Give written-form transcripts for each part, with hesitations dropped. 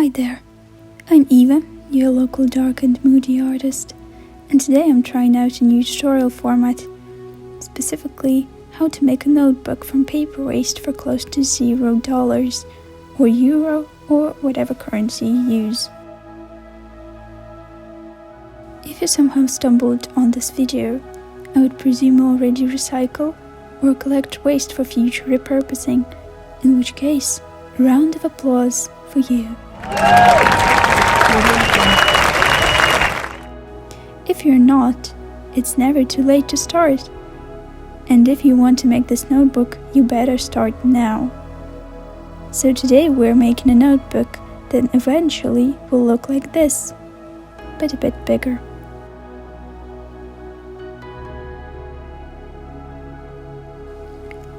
Hi there, I'm Eva, your local dark and moody artist, and today I'm trying out a new tutorial format, specifically how to make a notebook from paper waste for close to $0 or euro or whatever currency you use. If you somehow stumbled on this video, I would presume you already recycle or collect waste for future repurposing, in which case, a round of applause for you. If you're not, it's never too late to start. And if you want to make this notebook, you better start now. So today we're making a notebook that eventually will look like this, but a bit bigger.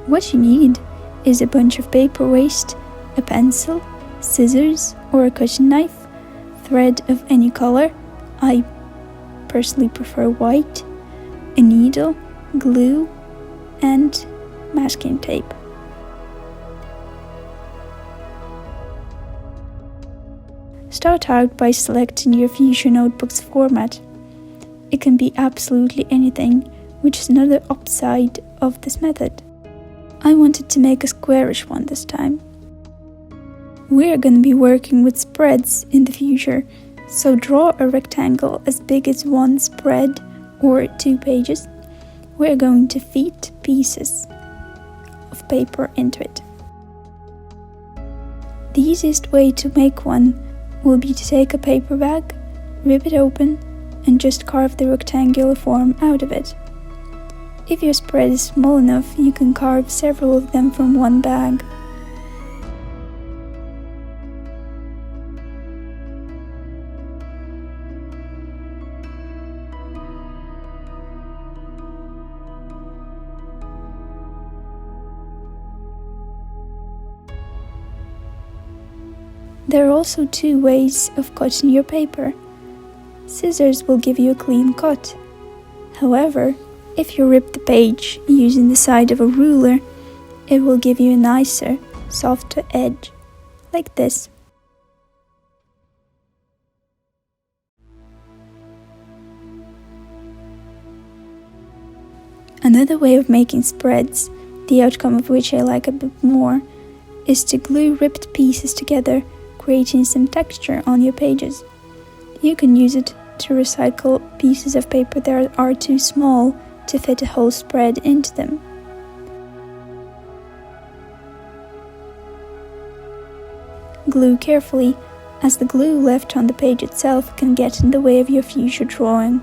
What you need is a bunch of paper waste, a pencil, scissors or a cutting knife, thread of any color, I personally prefer white, a needle, glue, and masking tape. Start out by selecting your future notebook's format. It can be absolutely anything, which is another upside of this method. I wanted to make a squarish one this time. We're going to be working with spreads in the future, so draw a rectangle as big as one spread or 2 pages. We're going to fit pieces of paper into it. The easiest way to make one will be to take a paper bag, rip it open, and just carve the rectangular form out of it. If your spread is small enough, you can carve several of them from one bag. There are also 2 ways of cutting your paper. Scissors will give you a clean cut. However, if you rip the page using the side of a ruler, it will give you a nicer, softer edge, like this. Another way of making spreads, the outcome of which I like a bit more, is to glue ripped pieces together, creating some texture on your pages. You can use it to recycle pieces of paper that are too small to fit a whole spread into them. Glue carefully, as the glue left on the page itself can get in the way of your future drawing.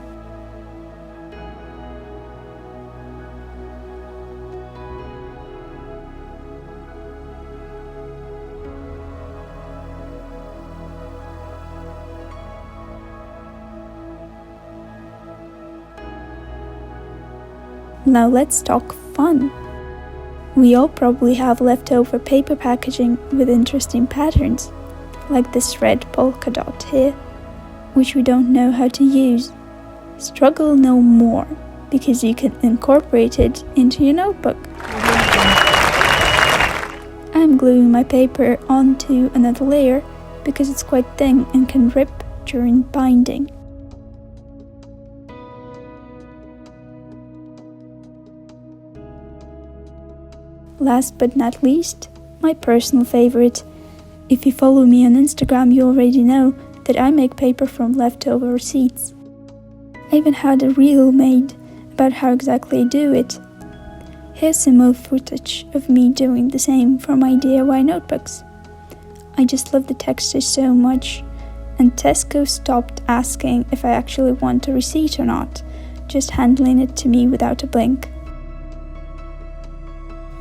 Now let's talk fun. We all probably have leftover paper packaging with interesting patterns, like this red polka dot here, which we don't know how to use. Struggle no more, because you can incorporate it into your notebook. I'm gluing my paper onto another layer because it's quite thin and can rip during binding. Last but not least, my personal favorite. If you follow me on Instagram, you already know that I make paper from leftover receipts. I even had a reel made about how exactly I do it. Here's some more footage of me doing the same for my DIY notebooks. I just love the texture so much, and Tesco stopped asking if I actually want a receipt or not, just handling it to me without a blink.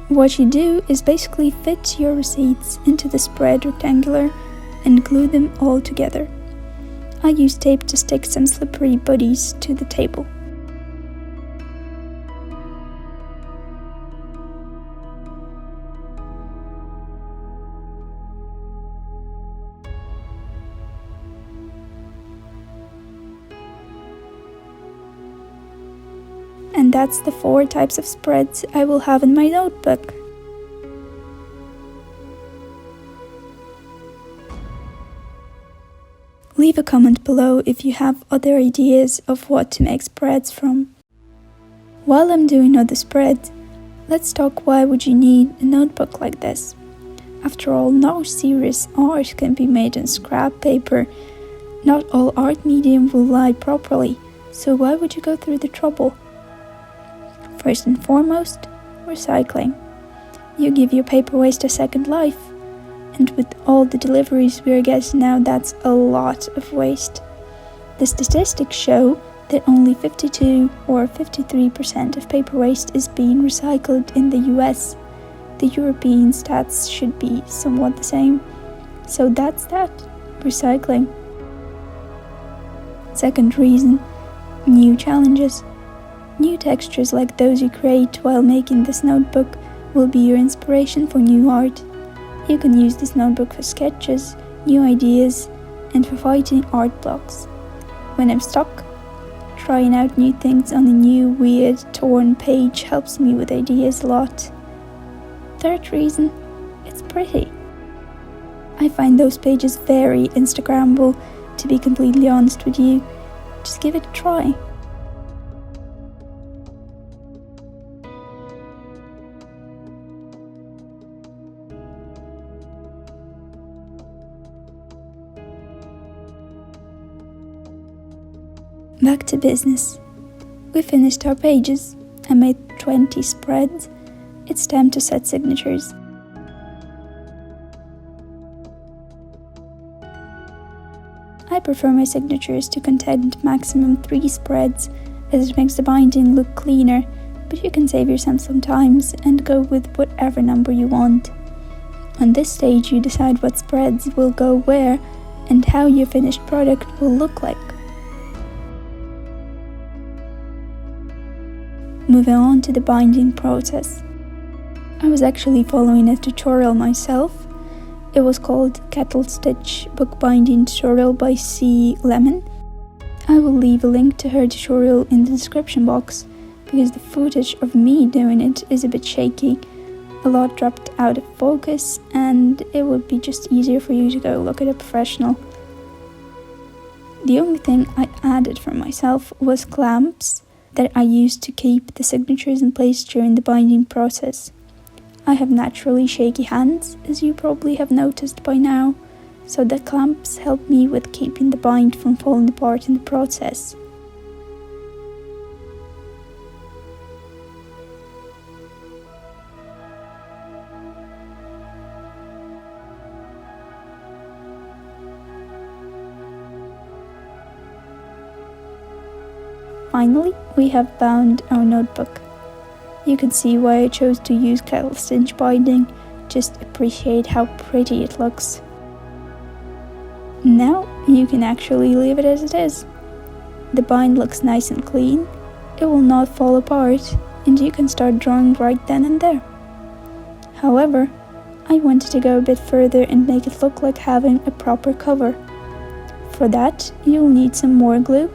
What you do is basically fit your receipts into the spread rectangular and glue them all together. I use tape to stick some slippery buddies to the table. And that's the 4 types of spreads I will have in my notebook. Leave a comment below if you have other ideas of what to make spreads from. While I'm doing other spreads, let's talk why would you need a notebook like this. After all, no serious art can be made on scrap paper. Not all art medium will lie properly, so why would you go through the trouble? First and foremost, recycling. You give your paper waste a second life, and with all the deliveries we are getting now, that's a lot of waste. The statistics show that only 52 or 53% of paper waste is being recycled in the US. The European stats should be somewhat the same. So that's that, recycling. Second reason, new challenges. New textures like those you create while making this notebook will be your inspiration for new art. You can use this notebook for sketches, new ideas, and for fighting art blocks. When I'm stuck, trying out new things on a new, weird, torn page helps me with ideas a lot. Third reason, it's pretty. I find those pages very Instagrammable, to be completely honest with you. Just give it a try. Back to business. We finished our pages. I made 20 spreads. It's time to set signatures. I prefer my signatures to contain maximum 3 spreads, as it makes the binding look cleaner, but you can save yourself some time and go with whatever number you want. On this stage you decide what spreads will go where and how your finished product will look like. Moving on to the binding process. I was actually following a tutorial myself. It was called Kettle Stitch Bookbinding Tutorial by C. Lemon. I will leave a link to her tutorial in the description box because the footage of me doing it is a bit shaky. A lot dropped out of focus and it would be just easier for you to go look at a professional. The only thing I added for myself was clamps that I used to keep the signatures in place during the binding process. I have naturally shaky hands, as you probably have noticed by now, so the clamps help me with keeping the bind from falling apart in the process. Finally, we have bound our notebook. You can see why I chose to use kettle stitch binding, just appreciate how pretty it looks. Now you can actually leave it as it is. The bind looks nice and clean, it will not fall apart, and you can start drawing right then and there. However, I wanted to go a bit further and make it look like having a proper cover. For that, you'll need some more glue.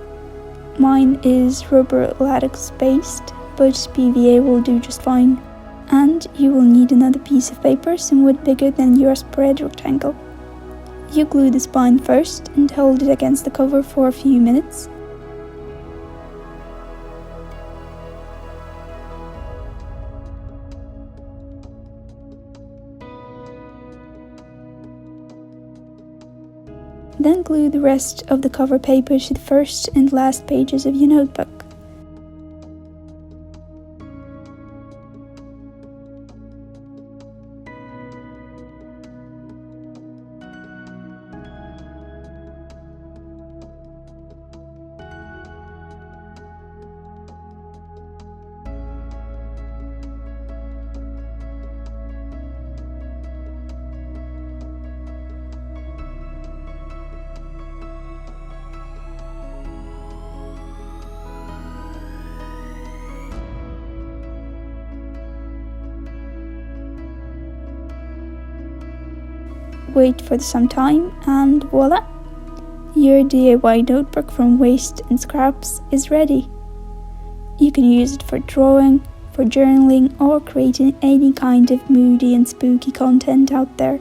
Mine is rubber latex based, but PVA will do just fine. And you will need another piece of paper somewhat bigger than your spread rectangle. You glue the spine first and hold it against the cover for a few minutes. Then glue the rest of the cover paper to the first and last pages of your notebook. Wait for some time and voila! Your DIY notebook from waste and scraps is ready. You can use it for drawing, for journaling, or creating any kind of moody and spooky content out there.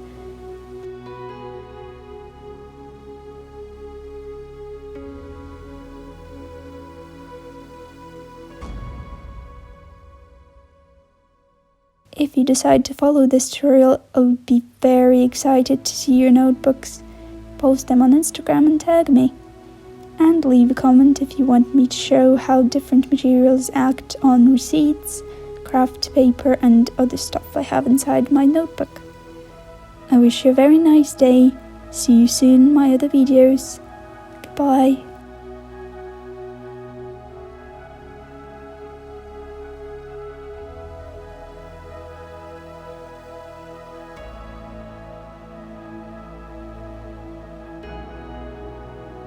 If you decide to follow this tutorial, I would be very excited to see your notebooks. Post them on Instagram and tag me. And leave a comment if you want me to show how different materials act on receipts, craft paper and other stuff I have inside my notebook. I wish you a very nice day. See you soon in my other videos. Goodbye.